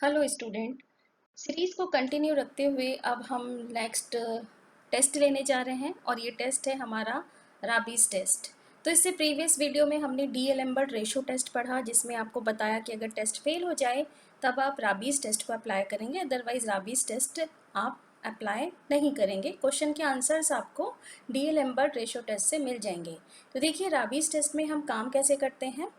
Hello student. Series को continue रखते हुए अब हम नेक्स्ट टेस्ट लेने जा रहे हैं और ये टेस्ट है हमारा राबीज़ टेस्ट। तो इससे प्रीवियस वीडियो में हमने डी-एलेम्बर्ट रेशो टेस्ट पढ़ा, जिसमें आपको बताया कि अगर टेस्ट फेल हो जाए तब आप राबीज़ टेस्ट को अप्लाई करेंगे, अदरवाइज़ राबीज़ टेस्ट आप अप्लाई नहीं करेंगे। क्वेश्चन के आंसर्स आपको डी-एलेम्बर्ट रेशो टेस्ट से मिल जाएंगे। तो देखिए राबीज़ टेस्ट में हम काम कैसे करते हैं।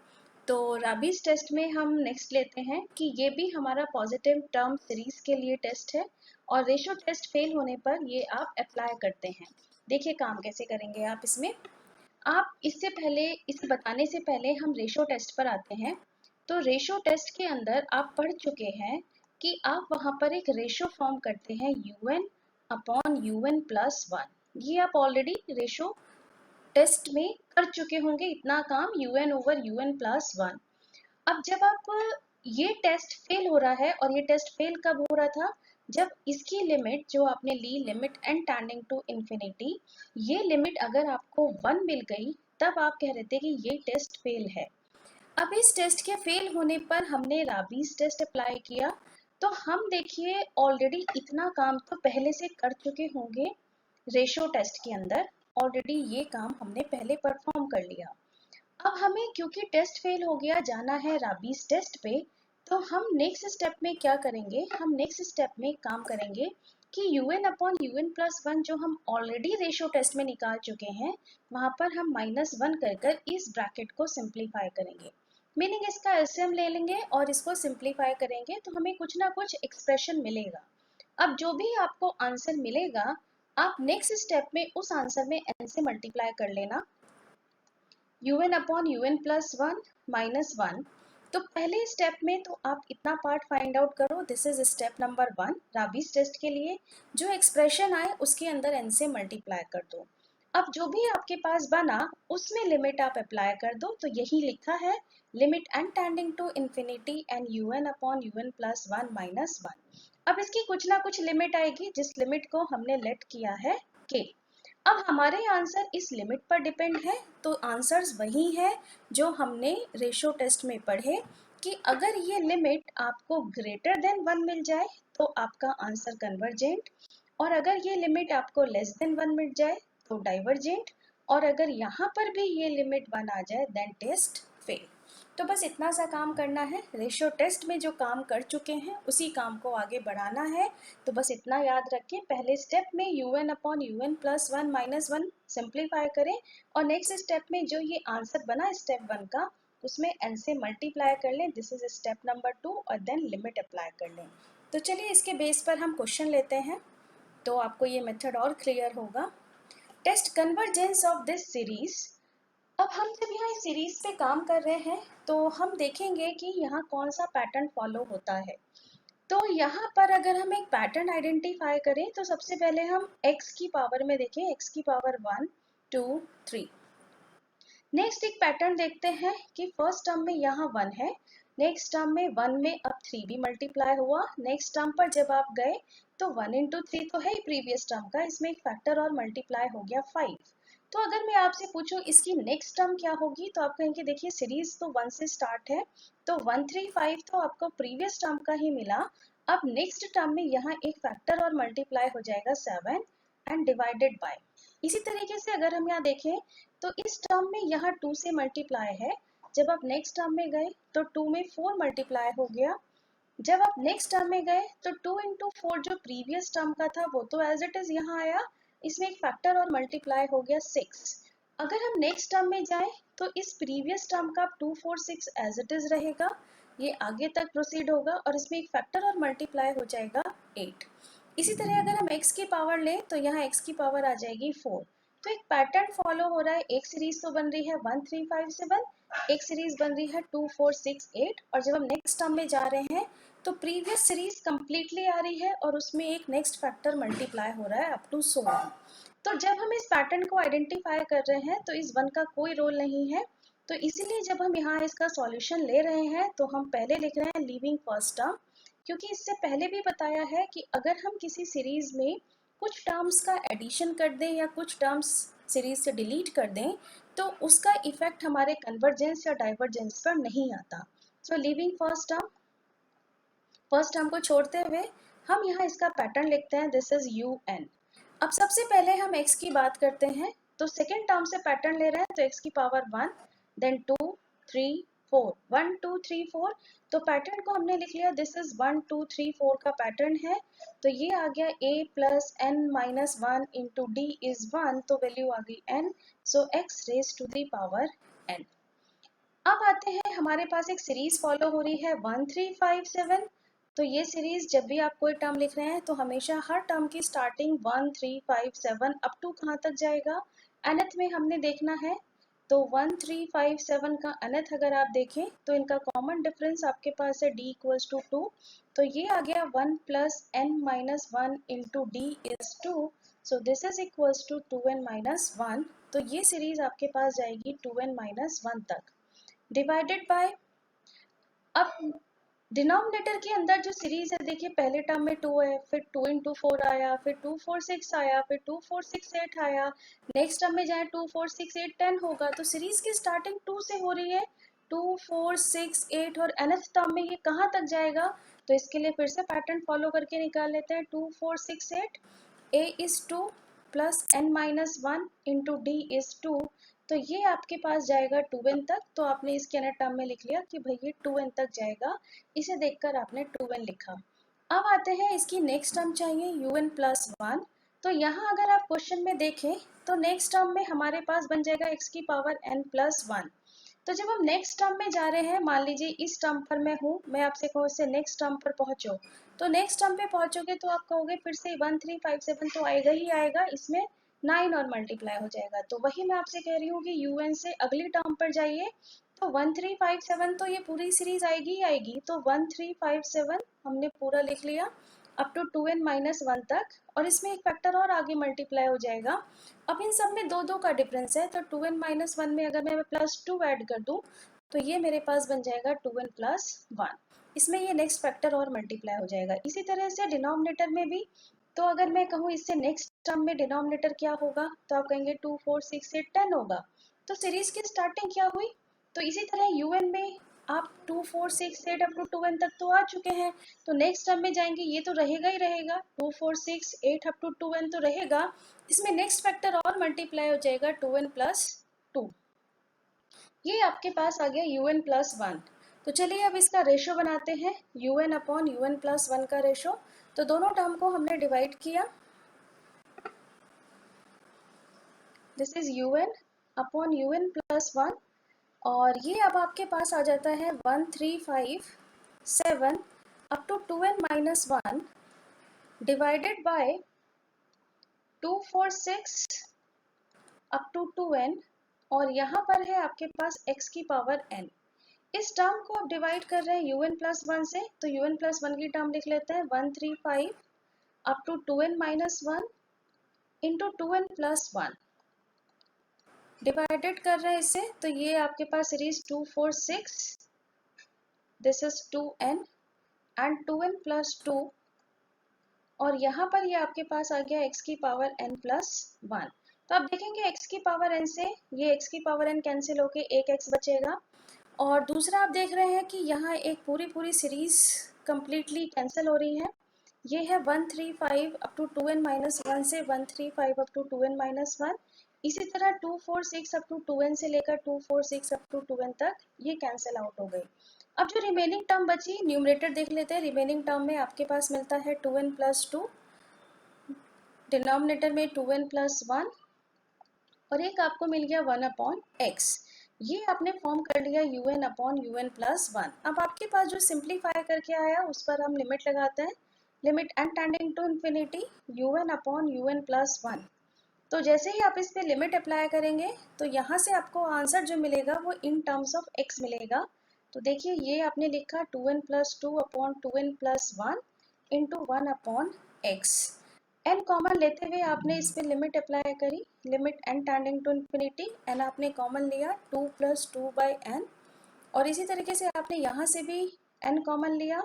तो राबीज टेस्ट में हम नेक्स्ट लेते हैं कि ये भी हमारा पॉजिटिव टर्म सीरीज के लिए टेस्ट है और रेशो टेस्ट फेल होने पर ये आप अप्लाई करते हैं। देखिए काम कैसे करेंगे आप इसमें। आप इससे पहले इसे बताने से पहले हम रेशो टेस्ट पर आते हैं। तो रेशो टेस्ट के अंदर आप पढ़ चुके हैं कि आप वहाँ पर एक रेशो फॉर्म करते हैं UN अपॉन UN प्लस 1। ये आप ऑलरेडी रेशो टेस्ट में कर चुके होंगे इतना काम UN ओवर UN प्लस 1। अब जब आप ये टेस्ट फेल हो रहा है, और ये टेस्ट फेल कब हो रहा था, जब इसकी लिमिट जो आपने ली limit n tending to infinity, ये लिमिट अगर आपको 1 मिल गई तब आप कह रहे थे कि ये टेस्ट फेल है। अब इस टेस्ट के फेल होने पर हमने राबीज टेस्ट अप्लाई किया। तो हम देखिए ऑलरेडी इतना काम तो पहले से कर चुके होंगे रेशो टेस्ट के अंदर। ऑलरेडी ये काम हमने पहले परफॉर्म कर लिया। अब हमें क्योंकि टेस्ट फेल हो गया जाना है राबीज टेस्ट पे, तो हम नेक्स्ट स्टेप में क्या करेंगे, हम नेक्स्ट स्टेप में काम करेंगे कि UN अपॉन UN प्लस 1 जो हम ऑलरेडी रेशो टेस्ट में निकाल चुके हैं, वहां पर हम -1 कर कर इस ब्रैकेट को सिंप्लीफाई करेंगे। मीनिंग इसका एलसीएम ले लेंगे और इसको सिंप्लीफाई करेंगे तो हमें कुछ ना कुछ एक्सप्रेशन मिलेगा। अब जो भी आपको आंसर मिलेगा, आप नेक्स्ट स्टेप में उस आंसर में n से मल्टीप्लाई कर लेना, UN upon UN plus 1 minus 1। तो पहले स्टेप में तो आप इतना पार्ट फाइंड आउट करो, this is step number 1 Raabe's test के लिए। जो एक्सप्रेशन आए उसके अंदर n से मल्टीप्लाई कर दो। अब जो भी आपके पास बना उसमें लिमिट आप अप्लाई कर दो। तो यही लिखा है limit n tending to infinity and UN upon UN plus 1 minus 1। अब इसकी कुछ ना कुछ लिमिट आएगी, जिस लिमिट को हमने लेट किया है k। अब हमारे आंसर इस लिमिट पर डिपेंड है। तो आंसर्स वही है जो हमने रेशो टेस्ट में पढ़े कि अगर ये लिमिट आपको ग्रेटर देन 1 मिल जाए तो आपका आंसर कन्वर्जेंट, और अगर ये लिमिट आपको लेस देन 1 मिल जाए तो डाइवर्जेंट, और अगर यहाँ पर भी ये लिमिट 1 आ जाए देन टेस्ट फेल। तो बस इतना सा काम करना है। रेशियो टेस्ट में जो काम कर चुके हैं उसी काम को आगे बढ़ाना है। तो बस इतना याद रखें, पहले स्टेप में UN upon UN plus 1 minus 1 simplify करें, और नेक्स्ट स्टेप में जो ये आंसर बना स्टेप 1 का उसमें n से मल्टीप्लाई कर लें, दिस इज स्टेप नंबर 2, और देन लिमिट अप्लाई कर लें। तो चलिए इसके बेस पर हम क्वेश्चन लेते हैं, तो आपको ये मेथड और क्लियर होगा। Test convergence of this series. अब हम जब यहाँ इस सीरीज पे काम कर रहे हैं तो हम देखेंगे कि यहाँ कौन सा पैटर्न फॉलो होता है। तो यहाँ पर अगर हम एक पैटर्न आइडेंटिफाई करें तो सबसे पहले हम x की पावर में देखें, x की पावर 1 2 3। नेक्स्ट एक पैटर्न देखते हैं कि फर्स्ट टर्म में यहाँ 1 है, नेक्स्ट टर्म में 1 में अब 3 भी मल्टीप्लाई हुआ, नेक्स्ट टर्म पर जब आप गए तो 1 इंटू 3 तो है ही प्रीवियस टर्म का, इसमें एक फैक्टर और मल्टीप्लाई हो गया 5। तो अगर मैं आपसे पूछूं इसकी नेक्स्ट टर्म क्या होगी, तो आप कहेंगे देखिए सीरीज तो 1 से स्टार्ट है, तो 1 3 5 तो आपको प्रीवियस टर्म का ही मिला। अब नेक्स्ट टर्म में यहाँ एक फैक्टर और मल्टीप्लाई हो जाएगा 7 एंड डिवाइडेड बाय। इसी तरीके से अगर हम यहाँ देखें तो इस टर्म में यहाँ 2 से मल्टीप्लाई है, जब आप नेक्स्ट टर्म में गए तो 2 में 4 मल्टीप्लाई हो गया, जब आप नेक्स्ट टर्म में गए तो 2 इंटू 4 जो प्रीवियस टर्म का था वो तो एज इट इज यहाँ आया, इसमें एक फैक्टर और मल्टीप्लाई हो गया 6। अगर हम नेक्स्ट टर्म में जाएं तो इस प्रीवियस टर्म का 2 4 6 एज इट इज रहेगा, ये आगे तक प्रोसीड होगा और इसमें एक फैक्टर और मल्टीप्लाई हो जाएगा 8। इसी तरह अगर हम x की पावर लें तो यहाँ x की पावर आ जाएगी 4। तो एक पैटर्न फॉलो हो रहा है, एक सीरीज तो बन रही है 1 3 5 7, एक सीरीज बन रही है 2 4 6 8, और जब हम नेक्स्ट टर्म में जा रहे हैं तो प्रीवियस सीरीज कंप्लीटली आ रही है और उसमें एक नेक्स्ट फैक्टर मल्टीप्लाई हो रहा है अप टू 16। तो जब हम इस पैटर्न को आइडेंटिफाई कर रहे हैं तो इस 1 का कोई रोल नहीं है, तो इसीलिए जब हम यहाँ इसका सॉल्यूशन ले रहे हैं तो हम पहले लिख रहे हैं लीविंग फर्स्ट टर्म, क्योंकि इससे पहले भी बताया है कि अगर हम किसी सीरीज में कुछ टर्म्स का एडिशन कर दें या कुछ टर्म्स सीरीज से डिलीट कर दें तो उसका इफेक्ट हमारे कन्वर्जेंस या डाइवर्जेंस पर नहीं आता। So leaving first term, first term को छोड़ते हुए हम यहाँ इसका पैटर्न लिखते हैं, दिस इज यू एन। अब सबसे पहले हम x की बात करते हैं, तो सेकेंड टर्म से पैटर्न ले रहे हैं, तो x की पावर 1, देन 2 3 4, 1 2 3 4, तो पैटर्न को हमने लिख लिया, दिस इज 1 2 3 4 का पैटर्न है। तो ये आ गया a plus n minus 1 into D is 1, तो वैल्यू आ गई n, so x raise to the power n। अब आते हैं, हमारे पास एक सीरीज फॉलो हो रही है 1 3 5 7। तो ये सीरीज जब भी आप कोई टर्म लिख रहे हैं तो हमेशा हर टर्म की स्टार्टिंग 1 3 5 7 अप टू कहाँ तक जाएगा, nth में हमने देखना है। तो 1 3 5 7 का nth अगर आप देखें तो इनका कॉमन डिफरेंस आपके पास है d इक्वल्स टू 2, तो ये आ गया 1 plus n minus 1 into D is 2, so this is equals to 2n minus 1। तो ये सीरीज आपके पास जाएगी 2n माइनस 1 तक, डिवाइडेड बाय, अब डिनोमिनेटर के अंदर जो सीरीज है देखिए, पहले टर्म में 2 है, फिर 2 इंटू 4 आया, फिर 2 4 6 आया, फिर 2 4 6 8 आया, नेक्स्ट टर्म में जाए 2 4 6 8 10 होगा, तो सीरीज की स्टार्टिंग 2 से हो रही है, 2 4 6 8, और nth टर्म में ये कहाँ तक जाएगा, तो इसके लिए फिर से पैटर्न फॉलो करके निकाल लेते हैं, 2 4 6 8, a is 2 plus n minus 1 into D is 2, तो ये आपके पास जाएगा 2n तक, तो आपने इसके नए टर्म में लिख लिया कि भाई ये 2n तक जाएगा, इसे देखकर आपने 2n लिखा। अब आते हैं, इसकी नेक्स्ट टर्म चाहिए un प्लस 1, तो यहाँ अगर आप क्वेश्चन में देखें तो नेक्स्ट टर्म में हमारे पास बन जाएगा x की पावर n प्लस 1। तो जब हम नेक्स्ट टर्म में जा रहे हैं, मान लीजिए इस टर्म पर मैं हूँ, मैं आपसे कहूँ इससे नेक्स्ट टर्म पर पहुँचो, तो नेक्स्ट टर्म पे पहुँचोगे तो आप कहोगे फिर से 1 3 5 7 तो आएगा ही आएगा, इसमें 9 और मल्टीप्लाई हो जाएगा, तो वही मैं आपसे कह रही हूँ कि un से अगली टर्म पर जाइए, तो 1 3 5 7 तो ये पूरी सीरीज आएगी ही आएगी, तो 1 3 5 7 हमने पूरा लिख लिया अप टू 2n माइनस 1 तक, और इसमें एक फैक्टर और आगे मल्टीप्लाई हो जाएगा। अब इन सब में दो दो का डिफरेंस है, तो 2n माइनस 1 में अगर मैं प्लस 2 ऐड कर दूं तो ये मेरे पास बन जाएगा 2n प्लस 1, इसमें ये नेक्स्ट फैक्टर और मल्टीप्लाई हो जाएगा। इसी तरह से डिनोमिनेटर में भी, तो अगर मैं कहूँ इससे नेक्स्ट टर्म में डिनोमिनेटर क्या होगा, तो आप कहेंगे 2 4 6 8 10 होगा, तो सीरीज की स्टार्टिंग क्या हुई, तो इसी तरह un में आप 2 4 6 8 अप टू 2n तक तो आ चुके हैं, तो नेक्स्ट टर्म में जाएंगे ये तो रहेगा ही रहेगा, 2 4 6 8 अप टू 2n तो रहेगा, इसमें नेक्स्ट फैक्टर और मल्टीप्लाई हो जाएगा 2n प्लस 2, ये आपके पास आ गया un प्लस 1। तो चलिए अब इसका रेशो बनाते हैं, un अपॉन un प्लस 1 का रेशो, तो दोनों टर्म को हमने डिवाइड किया, this is un upon un plus 1, और ये अब आपके पास आ जाता है 1 3 5 7 up to 2n minus 1 divided by 2 4 6 up to 2n, और यहाँ पर है आपके पास x की पावर n। इस टर्म को आप डिवाइड कर रहे हैं un प्लस 1 से, तो un प्लस 1 की टर्म लिख लेते हैं 1 3 5 up to 2n minus 1 into 2n plus 1, divided कर रहे हैं इसे, तो ये आपके पास series 2 4 6, this is 2n and 2n plus 2, और यहाँ पर ये आपके पास आ गया x की पावर n प्लस 1। तो आप देखेंगे x की पावर n से ये x की पावर n कैंसिल होके एक x बचेगा, और दूसरा आप देख रहे हैं कि यहाँ एक पूरी पूरी सीरीज कंप्लीटली कैंसिल हो रही है, ये है 1 3 5 अप टू 2n माइनस 1 से 1 3 5 अप टू 2n माइनस 1, इसी तरह 2 4 6 अप टू 2n से लेकर 2 4 6 अप टू 2n तक ये कैंसिल आउट हो गई। अब जो रिमेनिंग टर्म बची, न्यूमरेटर देख लेते हैं, रिमेनिंग टर्म में आपके पास मिलता है 2n प्लस 2, डिनोमिनेटर में 2n प्लस 1, और एक आपको मिल गया 1 अपॉन x, ये आपने फॉर्म कर लिया un अपॉन un प्लस 1। अब आपके पास जो सिंप्लीफाई करके आया उस पर हम लिमिट लगाते हैं, limit n tending to infinity un upon un plus 1, तो जैसे ही आप इस पे लिमिट अप्लाई करेंगे तो यहाँ से आपको आंसर जो मिलेगा वो इन टर्म्स ऑफ x मिलेगा। तो देखिए ये आपने लिखा 2n plus 2 upon 2n plus 1 into 1 upon x, n common लेते हुए आपने इस पे लिमिट अप्लाई करी, limit n tending to infinity, n आपने कॉमन लिया 2 प्लस 2 बाई n, और इसी तरीके से आपने यहाँ से भी n कॉमन लिया,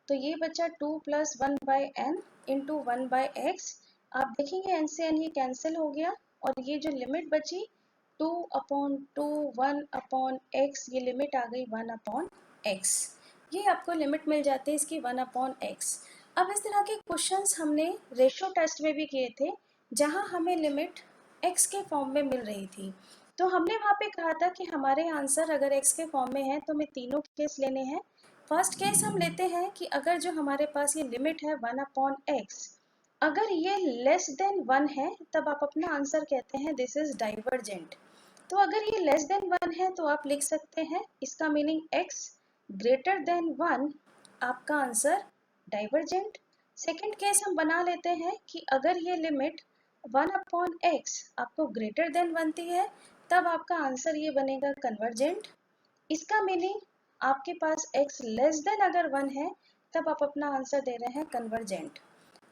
तो ये बचा 2 plus 1 by n into 1 by x, आप देखेंगे n से n ये कैंसिल हो गया, और ये जो लिमिट बची 2 अपॉन 2 1 अपॉन x, ये लिमिट आ गई 1 अपॉन x। ये आपको लिमिट मिल जाती है इसकी 1/x। अब इस तरह के क्वेश्चंस हमने रेशो टेस्ट में भी किए थे, जहां हमें लिमिट x के फॉर्म में मिल रही थी। तो हमने वहां पे कहा था कि हमारे आंसर अगर x के फॉर्म में है तो हमें तीनों केस लेने हैं। फर्स्ट केस हम लेते हैं कि अगर जो हमारे पास ये लिमिट है 1/x, अगर ये लेस देन 1 है तब आप अपना आंसर कहते हैं दिस इज डाइवर्जेंट। तो अगर ये लेस देन 1 है तो आप लिख सकते हैं इसका मीनिंग x ग्रेटर देन 1, आपका आंसर डाइवर्जेंट। सेकंड केस हम बना लेते हैं कि अगर ये लिमिट 1/x आपको ग्रेटर देन बनती है तब आपका आंसर ये बनेगा कन्वर्जेंट। इसका मीनिंग आपके पास x लेस देन अगर 1 है तब आप अपना आंसर दे रहे हैं कन्वर्जेंट।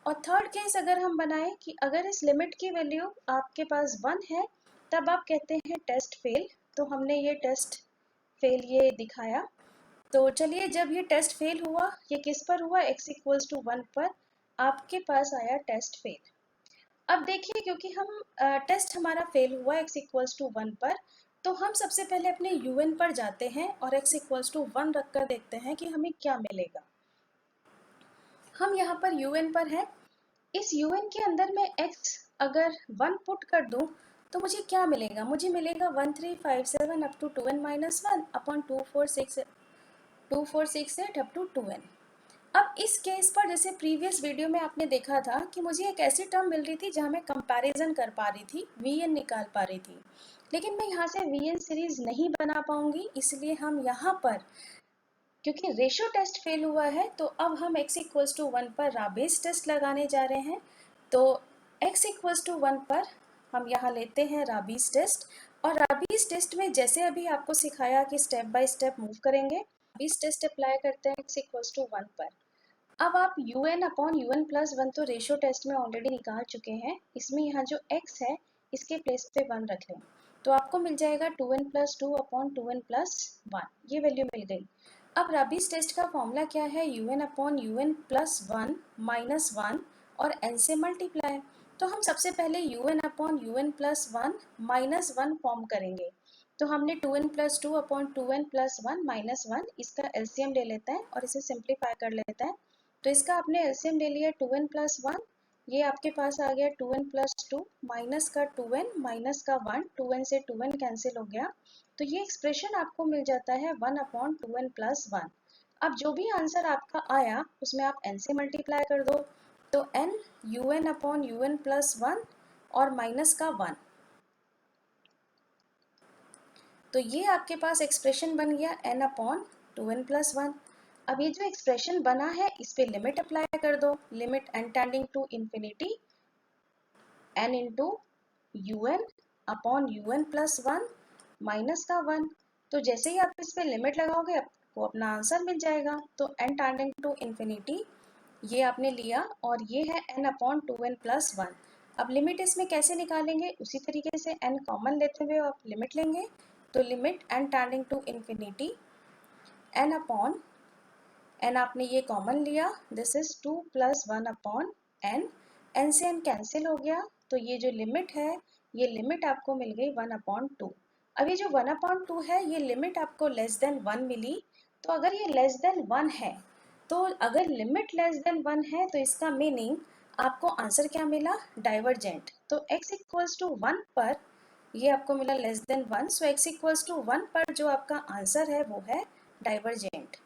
और थर्ड केस अगर हम बनाएं कि अगर इस लिमिट की वैल्यू आपके पास 1 है तब आप कहते हैं टेस्ट फेल। तो हमने ये टेस्ट फेल ये दिखाया। तो चलिए, जब ये टेस्ट फेल हुआ, ये किस पर हुआ, x इक्वल्स टू 1 पर आपके पास आया टेस्ट फेल। अब देखिए, क्योंकि हम टेस्ट हमारा फेल हुआ x इक्वल्स टू 1 पर, तो हम सबसे पहले अपने un पर जाते हैं और x इक्वल्स टू 1 रख कर देखते हैं कि हमें क्या मिलेगा। हम यहाँ पर un पर हैं। इस un के अंदर मैं x अगर 1 पुट कर दूं तो मुझे क्या मिलेगा, मुझे मिलेगा 1357 up to 2n minus 1 upon 2468 up to 2n। अब इस केस पर जैसे प्रीवियस वीडियो में आपने देखा था कि मुझे एक ऐसी टर्म मिल रही थी जहाँ मैं कंपैरिजन कर पा रही थी, वीएन निकाल पा रही थी, लेकिन मैं यहाँ से वीएन सीरीज नहीं बना पाऊंगी। इसलिए हम यहाँ पर, क्योंकि रेशो टेस्ट फेल हुआ है, तो अब हम x इक्वल्स टू 1 पर राबेस टेस्ट लगाने जा रहे हैं। तो x इक्वल्स टू 1 पर हम यहाँ लेते हैं राबीज टेस्ट, और राबीज टेस्ट में जैसे अभी आपको सिखाया कि स्टेप बाय स्टेप मूव करेंगे, राबीज टेस्ट अप्लाई करते हैं x इक्वल्स टू 1 पर। अब आप un अपॉन un प्लस 1 तो रेशो टेस्ट में ऑलरेडी निकाल चुके हैं, इसमें यहाँ जो x है इसके प्लेस पे 1 रख लें, तो आपको मिल जाएगा 2n plus 2 upon 2n plus 1, ये वैल्यू मिल गई। अब राबीज टेस्ट का फॉर्मूला क्या है, un upon un plus 1 minus 1 और n से मल्टीप्लाई। तो हम सबसे पहले un upon un plus 1 minus 1 form करेंगे। तो हमने 2n plus 2 upon 2n plus 1 minus 1, इसका एलसीएम ले लेता है और इसे सिंप्लीफाई कर लेता है। तो इसका आपने एलसीएम ले लिया 2n प्लस 1, ये आपके पास आ गया 2n प्लस 2 माइनस का 2n माइनस का 1, 2n से 2n कैंसिल हो गया, तो ये एक्सप्रेशन आपको मिल जाता है 1 अपॉन 2n प्लस 1। अब जो भी आंसर आपका आया उसमें आप n से मल्टीप्लाई कर दो, तो n un upon un plus 1 और माइनस का 1, तो ये आपके पास एक्सप्रेशन बन गया n अपॉन 2n प्लस 1। अब ये जो एक्सप्रेशन बना है इस पे लिमिट अप्लाई कर दो, limit n tending to infinity n into un upon un plus 1 minus का 1। तो जैसे ही आप इस पे लिमिट लगाओगे आपको अपना आंसर मिल जाएगा। तो n टेंडिंग टू इंफिनिटी ये आपने लिया और ये है n अपॉन 2n प्लस 1। अब लिमिट इसमें कैसे निकालेंगे, उसी तरीके से n कॉमन लेते हुए आप लिमिट लेंगे। तो limit n tending to infinity n upon n आपने ये कॉमन लिया, this is 2 plus 1 upon n, n से n कैंसिल हो गया, तो ये जो लिमिट है ये लिमिट आपको मिल गई 1 अपॉन 2। अब ये जो 1 अपॉन 2 है ये लिमिट आपको लेस देन 1 मिली। तो अगर ये लेस देन 1 है, तो अगर लिमिट लेस देन 1 है तो इसका मीनिंग आपको आंसर क्या मिला, डाइवर्जेंट। तो x इक्वल्स टू 1 पर ये आपको मिला less than 1, so x equals to 1 पर जो आपका आंसर है वो है डाइवर्जेंट।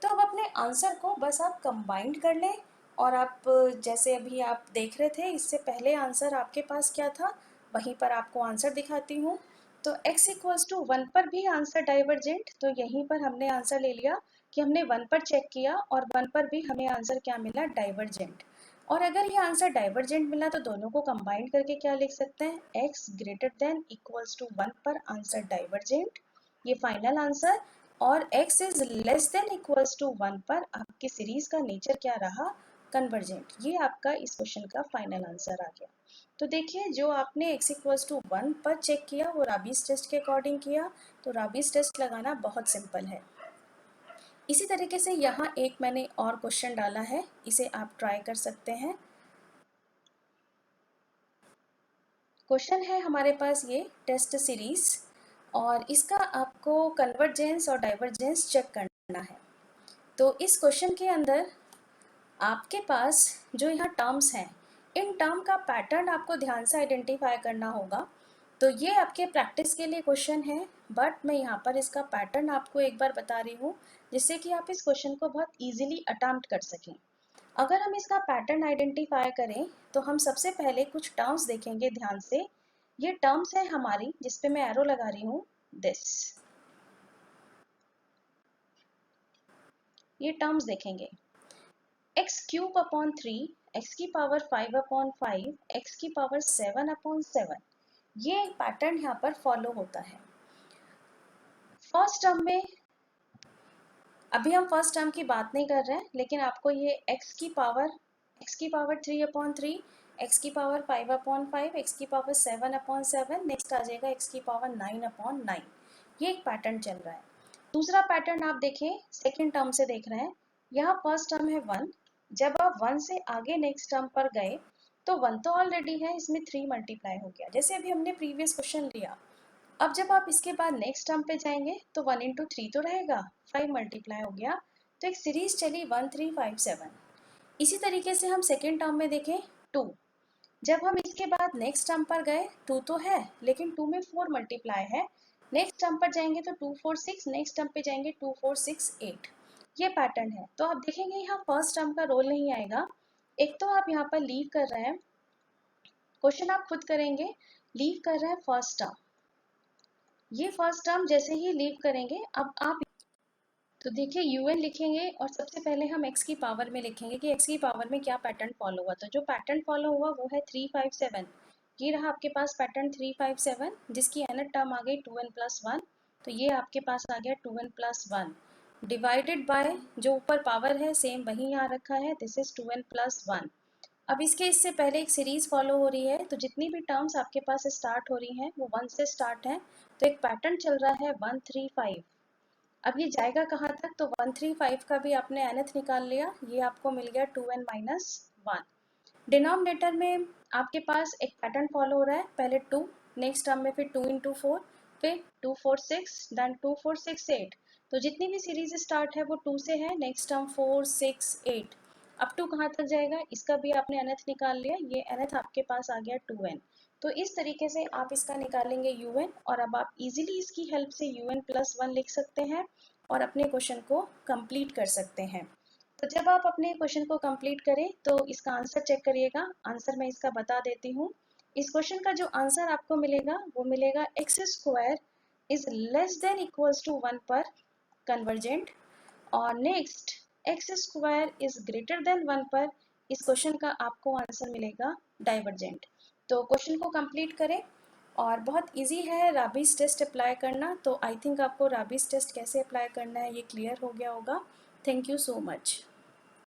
तो अब अपने आंसर को बस आप कंबाइंड कर लें, और आप जैसे अभी आप देख रहे थे इससे पहले आंसर आपके पास क्या था वहीं पर आपको आंसर दिखाती हूँ। तो x इक्वल्स टू 1 पर भी आंसर डाइवर्जेंट, तो यहीं पर हमने आंसर ले लिया कि हमने 1 पर चेक किया और 1 पर भी हमें आंसर क्या मिला, डाइवर्जेंट। और अगर ये आंसर डाइवर्जेंट मिला तो दोनों को कंबाइन करके क्या लिख सकते हैं, x greater than equals to 1 पर आंसर डाइवर्जेंट, ये फाइनल आंसर। और x is less than equals to 1 पर आपकी सीरीज का नेचर क्या रहा, कन्वर्जेंट। ये आपका इस क्वेश्चन का फाइनल आंसर आ गया। तो देखिए, जो आपने x इक्वल्स टू 1 पर चेक किया वो राबीज टेस्ट के अकॉर्डिंग किया, तो राबीज टेस्ट लगाना बहुत सिंपल है। इसी तरीके से यहाँ एक मैंने और क्वेश्चन डाला है, इसे आप ट्राई कर सकते हैं। क्वेश्चन है हमारे पास ये टेस्ट सीरीज, और इसका आपको कन्वर्जेंस और डाइवर्जेंस चेक करना है। तो इस क्वेश्चन के अंदर आपके पास जो यहाँ टर्म्स हैं, इन टर्म का पैटर्न आपको ध्यान से आइडेंटिफाई करना होगा। तो ये आपके प्रैक्टिस के लिए क्वेश्चन है, बट मैं यहाँ पर इसका पैटर्न आपको एक बार बता रही हूँ, जिससे कि आप इस क्वेश्चन को बहुत इजीली अटेम्प्ट कर सकें। अगर हम इसका पैटर्न आइडेंटिफाई करें तो हम सबसे पहले कुछ टर्म्स देखेंगे ध्यान से। ये टर्म्स है हमारी, जिसपे मैं एरो लगा रही हूँ, दिस। ये टर्म्स देखेंगे, एक्स क्यूब अपॉन 3, एक्स की पावर 5 अपॉन 5, एक्स की पावर 7 अपॉन 7। ये पैटर्न यहाँ पर फॉलो होता है। फर्स्ट टर्म में, अभी हम फर्स्ट टर्म की बात नहीं कर रहे हैं, लेकिन आपको ये एक्स की पावर 3 अपॉन 3, एक्स की पावर 5 अपॉन 5, एक्स की पावर 7 अपॉन 7, नेक्स्ट आ जाएगा एक्स की पावर 9 अपॉन 9। ये एक पैटर्न चल रहा है। दूसरा पैटर्न आप देखें, सेकेंड टर्म से देख रहे हैं। यहाँ फर्स्ट टर्म है 1, जब आप 1 से आगे नेक्स्ट टर्म पर गए तो 1 तो ऑलरेडी है, इसमें 3 मल्टीप्लाई हो गया, जैसे अभी हमने प्रीवियस क्वेश्चन लिया। अब जब आप इसके बाद नेक्स्ट टर्म पे जाएंगे तो 1 इंटू 3 तो रहेगा, 5 मल्टीप्लाई हो गया, तो एक सीरीज चली 1 3 5 7। इसी तरीके से हम सेकेंड टर्म में देखें 2, जब हम इसके बाद नेक्स्ट टर्म पर गए 2 तो है, लेकिन 2 में 4 मल्टीप्लाई है। नेक्स्ट टर्म पर जाएंगे तो 2 4 6, नेक्स्ट टर्म पे जाएंगे 2 4 6 8। ये पैटर्न है। तो आप देखेंगे यहाँ फर्स्ट टर्म का रोल नहीं आएगा। एक तो आप यहाँ पर लीव कर रहे हैं, क्वेश्चन आप खुद करेंगे, लीव कर रहे हैं फर्स्ट टर्म। ये फर्स्ट टर्म जैसे ही लीव करेंगे, अब आप तो देखिए un लिखेंगे और सबसे पहले हम x की पावर में लिखेंगे कि x की पावर में क्या पैटर्न फॉलो हुआ। तो जो पैटर्न फॉलो हुआ वो है 3 5 7। ये रहा आपके पास पैटर्न 3 5 7, जिसकी nth टर्म आ गई 2n प्लस 1। तो ये आपके पास आ गया 2n प्लस 1 डिवाइडेड बाय जो ऊपर पावर है सेम वही यहाँ रखा है, दिस इज 2n प्लस 1। अब इससे पहले एक सीरीज फॉलो हो रही है, तो जितनी भी टर्म्स आपके पास स्टार्ट हो रही हैं वो 1 से स्टार्ट है। तो एक पैटर्न चल रहा है 1 3 5। अब ये जाएगा कहाँ तक, तो 1 3 5 का भी आपने nth निकाल लिया, ये आपको मिल गया 2n माइनस 1। डिनोमिनेटर में आपके पास एक पैटर्न फॉलो हो रहा है, पहले 2, नेक्स्ट टर्म में फिर 2 इंटू 4, फिर 2 4 6, देन 2 4 6 8। तो जितनी भी सीरीज स्टार्ट है वो 2 से है, नेक्स्ट टर्म 4 6 8। अब 2 कहाँ तक जाएगा, इसका भी आपने nth निकाल लिया, ये nth आपके पास आ गया 2n। तो इस तरीके से आप इसका निकालेंगे un, और अब आप इजीली इसकी हेल्प से un प्लस 1 लिख सकते हैं और अपने क्वेश्चन को कंप्लीट कर सकते हैं। तो जब आप अपने क्वेश्चन को कंप्लीट करें तो इसका आंसर चेक करिएगा। आंसर मैं इसका बता देती हूँ। इस क्वेश्चन का जो आंसर आपको मिलेगा वो मिलेगा x square is less than equals to 1 पर कन्वर्जेंट, और next x square is greater than 1 पर इस क्वेश्चन का आपको आंसर मिलेगा डाइवर्जेंट। तो क्वेश्चन को कंप्लीट करें, और बहुत इजी है राबीज टेस्ट अप्लाई करना। तो आई थिंक आपको राबीज टेस्ट कैसे अप्लाई करना है ये क्लियर हो गया होगा। Thank you so much.